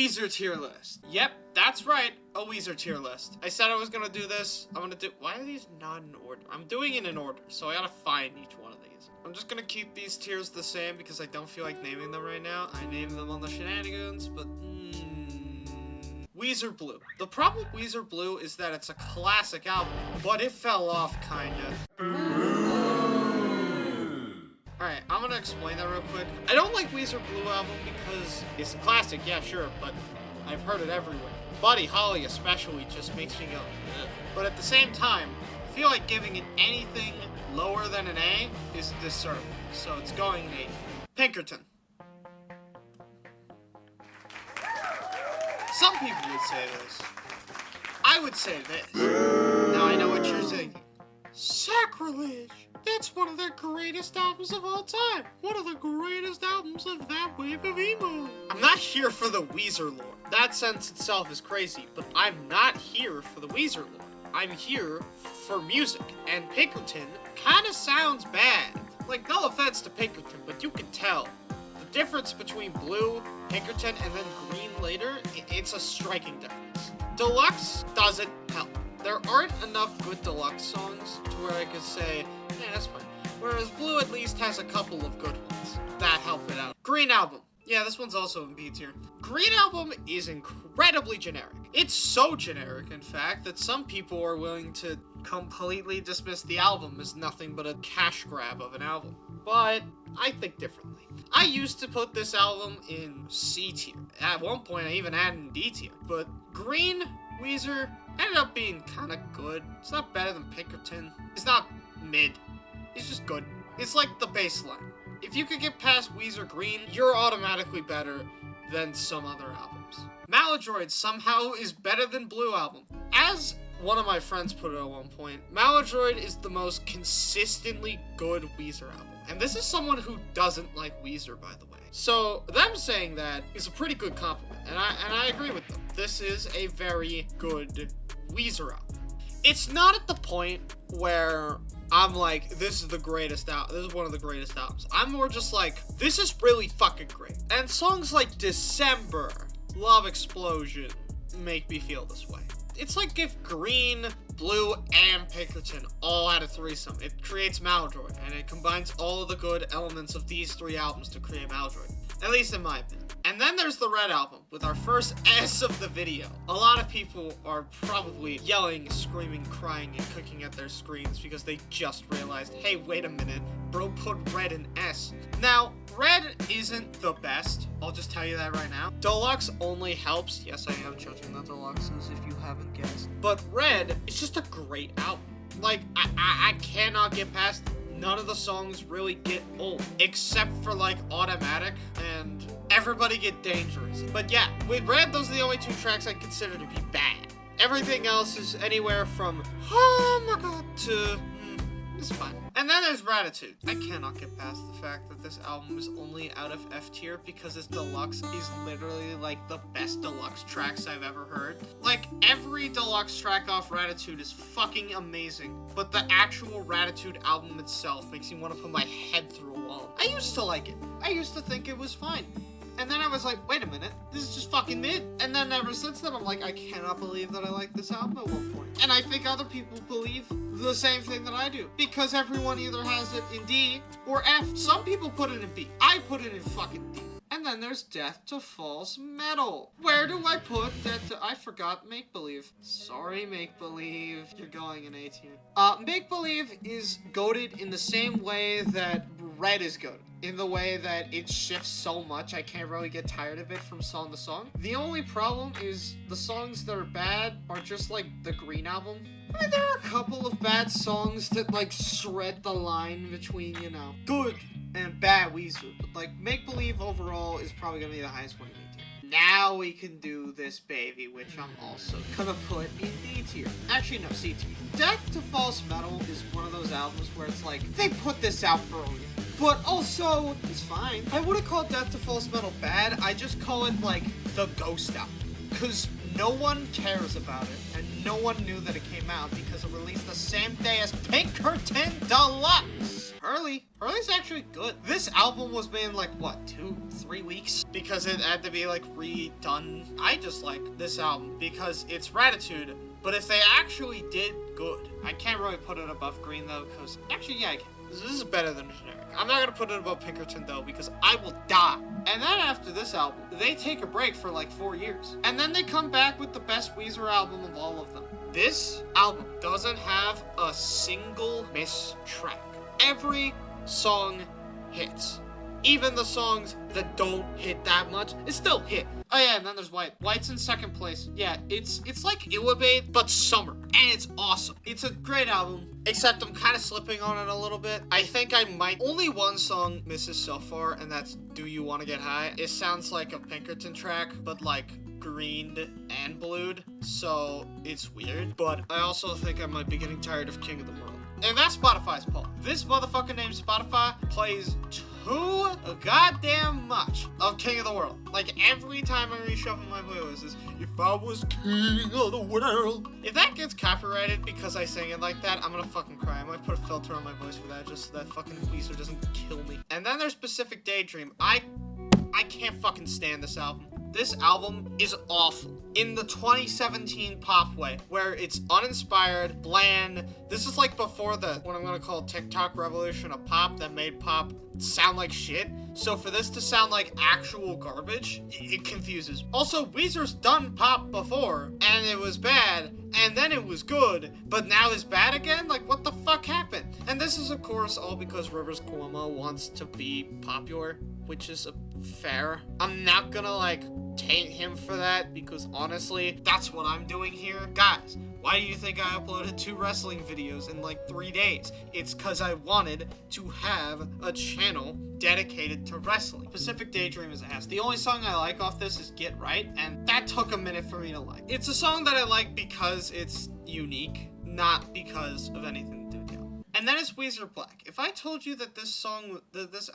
Weezer Tier List. Yep, that's right, a Weezer Tier List. I said I was gonna do this. I'm gonna do- why are these not in order? I'm doing it in order, so I gotta find each one of these. I'm just gonna keep these tiers the same because I don't feel like naming them right now. I named them on the shenanigans, but Weezer Blue. The problem with Weezer Blue is that it's a classic album, but it fell off kinda. Alright, I'm gonna explain that real quick. I don't like Weezer Blue album because it's a classic, yeah, sure, but I've heard it everywhere. Buddy Holly especially just makes me go, ugh. But at the same time, I feel like giving it anything lower than an A is disservice, so it's going an A. Pinkerton. Some people would say this. I would say this. Now I know what you're thinking. Sacrilege! That's one of the greatest albums of all time! One of the greatest albums of that wave of emo! I'm not here for the Weezer lore. That sentence itself is crazy, but I'm not here for the Weezer lore. I'm here for music, and Pinkerton kinda sounds bad. Like, no offense to Pinkerton, but you can tell. The difference between Blue, Pinkerton, and then Green later, it's a striking difference. Deluxe doesn't help. There aren't enough good Deluxe songs to where I could say, yeah, that's fine. Whereas Blue at least has a couple of good ones that help it out. Green Album. Yeah, this one's also in B tier. Green Album is incredibly generic. It's so generic, in fact, that some people are willing to completely dismiss the album as nothing but a cash grab of an album. But I think differently. I used to put this album in C tier. At one point, I even had it in D tier. But Green, Weezer, ended up being kind of good. It's not better than Pinkerton. It's not mid. It's just good. It's like the baseline. If you could get past Weezer Green, you're automatically better than some other albums. Maladroid somehow is better than Blue Album. As one of my friends put it at one point, Maladroid is the most consistently good Weezer album. And this is someone who doesn't like Weezer, by the way. So them saying that is a pretty good compliment, and I agree with them. This is a very good Weezer album. It's not at the point where I'm like, this is the greatest album. This is one of the greatest albums. I'm more just like, this is really fucking great. And songs like December, Love Explosion make me feel this way. It's like if Green, Blue, and Pinkerton all had a threesome. It creates Maladroid, and it combines all of the good elements of these three albums to create Maladroid. At least in my opinion. And then there's the Red Album, with our first S of the video. A lot of people are probably yelling, screaming, crying, and cooking at their screens because they just realized, hey, wait a minute, bro put Red in S. Now, Red isn't the best, I'll just tell you that right now. Deluxe only helps. Yes, I am judging the Deluxes if you haven't guessed. But Red is just a great album. Like, I cannot get past it. None of the songs really get old, except for like Automatic and Everybody Get Dangerous. But yeah, with Red, those are the only two tracks I consider to be bad. Everything else is anywhere from, oh my god, to, it's fine. And then there's Gratitude. I cannot get past the fact that this album is only out of F tier because its Deluxe is literally like the best Deluxe tracks I've ever heard. Like, every Deluxe track off Gratitude is fucking amazing, but the actual Gratitude album itself makes me want to put my head through a wall. I used to like it. I used to think it was fine. And then I was like, wait a minute, this is just fucking mid. And then ever since then, I'm like, I cannot believe that I like this album at one point. And I think other people believe the same thing that I do. Because everyone either has it in D or F. Some people put it in B. I put it in fucking D. And then there's Death to False Metal. Where do I put Death to... I forgot Make Believe. Sorry, Make Believe. You're going in A tier. Make Believe is goated in the same way that Red is goated. In the way that it shifts so much, I can't really get tired of it from song to song. The only problem is the songs that are bad are just like the Green Album. I mean, there are a couple of bad songs that like shred the line between, you know, good and bad Weezer. But like, Make Believe overall is probably gonna be the highest one in A tier. Now we can do this baby, which I'm also gonna put in D tier. Actually, no, C tier. Death to False Metal is one of those albums where it's like, they put this out for a reason. But also, it's fine. I wouldn't call Death to False Metal bad, I just call it, like, the ghost album. Because no one cares about it, and no one knew that it came out because it released the same day as Pinkerton Deluxe. Early's actually good. This album was made in like, what, 2-3 weeks? Because it had to be like redone. I just like this album because it's Ratitude, but if they actually did good, I can't really put it above Green though, because actually, yeah, I can. This is better than Generic. I'm not gonna put it above Pinkerton though, because I will die. And then after this album, they take a break for like 4 years. And then they come back with the best Weezer album of all of them. This album doesn't have a single miss track. Every song hits. Even the songs that don't hit that much, it still hit. Oh yeah, and then there's White. White's in second place. Yeah, it's like Iwabate, but summer. And it's awesome. It's a great album, except I'm kind of slipping on it a little bit. I think I might... Only one song misses so far, and that's Do You Wanna Get High? It sounds like a Pinkerton track, but like greened and blued, so it's weird. But I also think I might be getting tired of King of the World. And that's Spotify's fault. This motherfucker named Spotify plays too goddamn much of King of the World. Like, every time I reshuffle my playlists is, if I was king of the world. If that gets copyrighted because I sing it like that, I'm gonna fucking cry. I might put a filter on my voice for that, just so that fucking Weezer doesn't kill me. And then there's Pacific Daydream. I can't fucking stand this album. This album is awful. In the 2017 pop way, where it's uninspired, bland. This is like before the, what I'm gonna call TikTok revolution of pop that made pop sound like shit. So for this to sound like actual garbage, it confuses. Also, Weezer's done pop before, and it was bad, and then it was good, but now it's bad again? Like, what the fuck happened? And this is, of course, all because Rivers Cuomo wants to be popular, which is fair. I'm not gonna, like, taint him for that, because honestly, that's what I'm doing here. Guys, why do you think I uploaded 2 wrestling videos in like 3 days? It's because I wanted to have a channel dedicated to wrestling. Pacific Daydream is ass. The only song I like off this is Get Right, and that took a minute for me to like. It's a song that I like because it's unique, not because of anything to do with it. And then it's Weezer Black. If I told you that this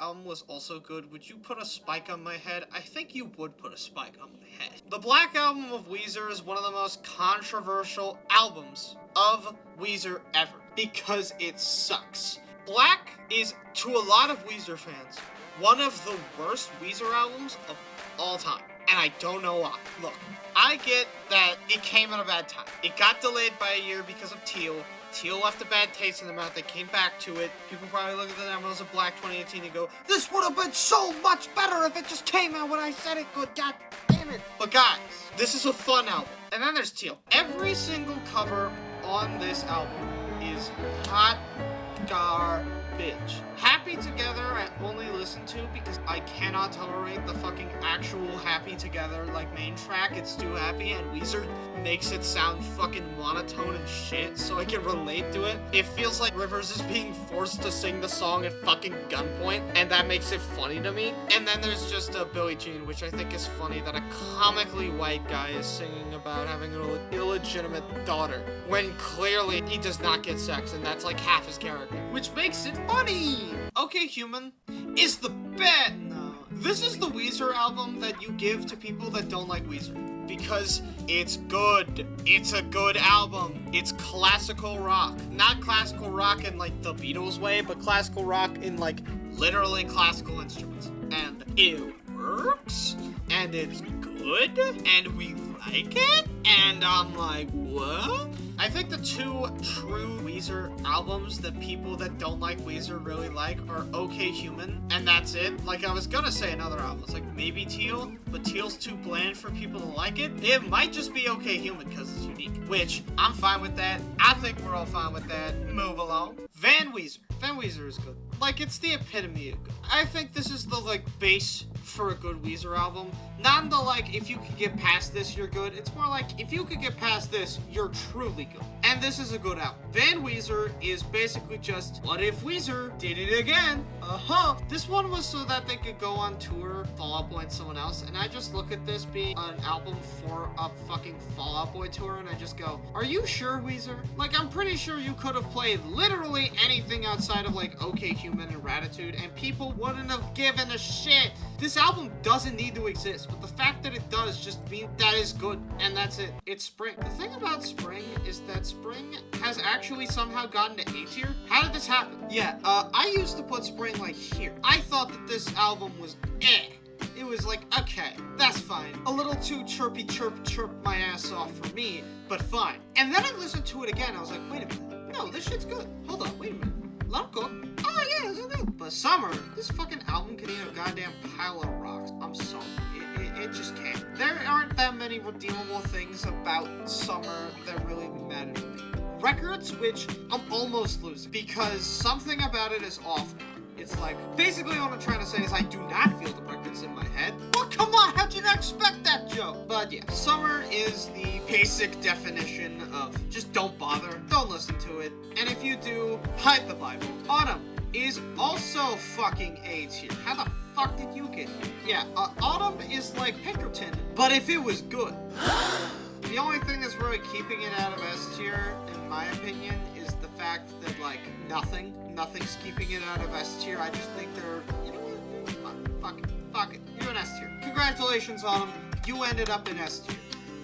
album was also good, would you put a spike on my head? I think you would put a spike on my head. The Black Album of Weezer is one of the most controversial albums of Weezer ever, because it sucks. Black is, to a lot of Weezer fans, one of the worst Weezer albums of all time. And I don't know why. Look, I get that it came at a bad time. It got delayed by a year because of Teal. Teal left a bad taste in their mouth. They came back to it. People probably look at the Emeralds of Black 2018 and go, this would have been so much better if it just came out when I said it could. God damn it. But guys, this is a fun album. And then there's Teal. Every single cover on this album is hot garbage. Happy Together I only listen to because I cannot tolerate the fucking actual Happy Together like main track. It's too happy, and Weezer makes it sound fucking monotone and shit, so I can relate to it. It feels like Rivers is being forced to sing the song at fucking gunpoint, and that makes it funny to me. And then there's just Billie Jean, which I think is funny that a comically white guy is singing about having an illegitimate daughter, when clearly he does not get sex, and that's like half his character, which makes it funny. Okay Human is the best. No. This is the Weezer album that you give to people that don't like Weezer. Because it's good. It's a good album. It's classical rock. Not classical rock in like the Beatles way, but classical rock in like literally classical instruments. And it works. And it's good. And we like it. And I'm like, what? I think the 2 true Weezer albums that people that don't like Weezer really like are Okay Human, and that's it. Like, I was gonna say another album. It's like maybe Teal, but Teal's too bland for people to like it. It might just be Okay Human because it's unique, which I'm fine with that. I think we're all fine with that. Move along. Van Weezer. Van Weezer is good. Like, it's the epitome of good. I think this is the, like, base for a good Weezer album. Not in the, like, if you could get past this, you're good. It's more like, if you could get past this, you're truly good. And this is a good album. Van Weezer is basically just, what if Weezer did it again? This one was so that they could go on tour, Fall Out Boy and someone else, and I just look at this being an album for a fucking Fall Out Boy tour, and I just go, are you sure, Weezer? Like, I'm pretty sure you could have played literally anything outside of like OK Human and Ratitude, and people wouldn't have given a shit. This album doesn't need to exist, but the fact that it does just means that is good, and that's it. It's spring. The thing about spring is that spring has actually somehow gotten to A tier. How did this happen? Yeah, I used to put spring like here. I thought that this album was It was like, okay, that's fine. A little too chirpy chirp my ass off for me, but fine. And then I listened to it again. I was like, wait a minute. No, this shit's good. Hold on, wait a minute. Let 'em cook. Oh yeah, this is good. But Summer, this fucking album can eat a goddamn pile of rocks. I'm sorry. It just can't. There aren't that many redeemable things about Summer that really matter to me. Records, which I'm almost losing, because something about it is off now. It's like, basically what I'm trying to say is I do not feel the records in my head. Well, come on, how'd you not expect that joke? But yeah, Summer is the basic definition of just don't bother, don't listen to it, and if you do, hide the Bible. Autumn is also fucking A tier. How the fuck did you get here? Yeah, Autumn is like Pinkerton, but if it was good. The only thing that's really keeping it out of S tier, in my opinion, is the fact that, like, nothing's keeping it out of S tier. I just think they're, you know what, fuck it, you're in S tier. Congratulations, Autumn, you ended up in S tier.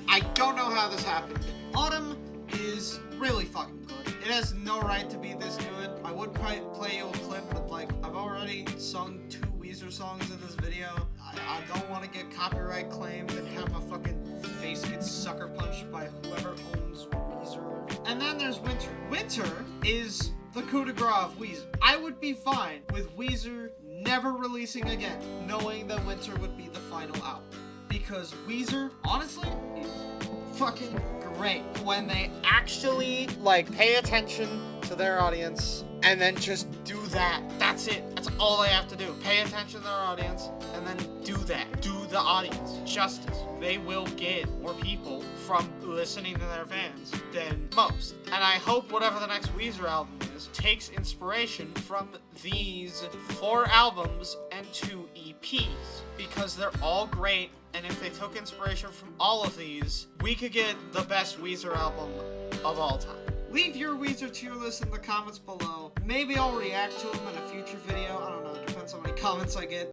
I don't know how this happened. Autumn is really fucking good. It has no right to be this good. I would probably play you a clip, but, like, I've already sung 2 Weezer songs in this video. I don't want to get copyright claimed and have my fucking face get sucker punched by whoever owns Weezer. And then there's Winter. Winter is the coup de grace of Weezer. I would be fine with Weezer never releasing again, knowing that Winter would be the final album. Because Weezer, honestly, is fucking great when they actually, like, pay attention to their audience and then just do that. That's it. That's all they have to do. Pay attention to their audience and then do that. Do the audience justice. They will get more people from listening to their fans than most. And I hope whatever the next Weezer album is takes inspiration from these 4 albums and 2 EPs. Because they're all great, and if they took inspiration from all of these, we could get the best Weezer album of all time. Leave your Weezer tier list in the comments below. Maybe I'll react to them in a future video. I don't know, it depends on how many comments I get.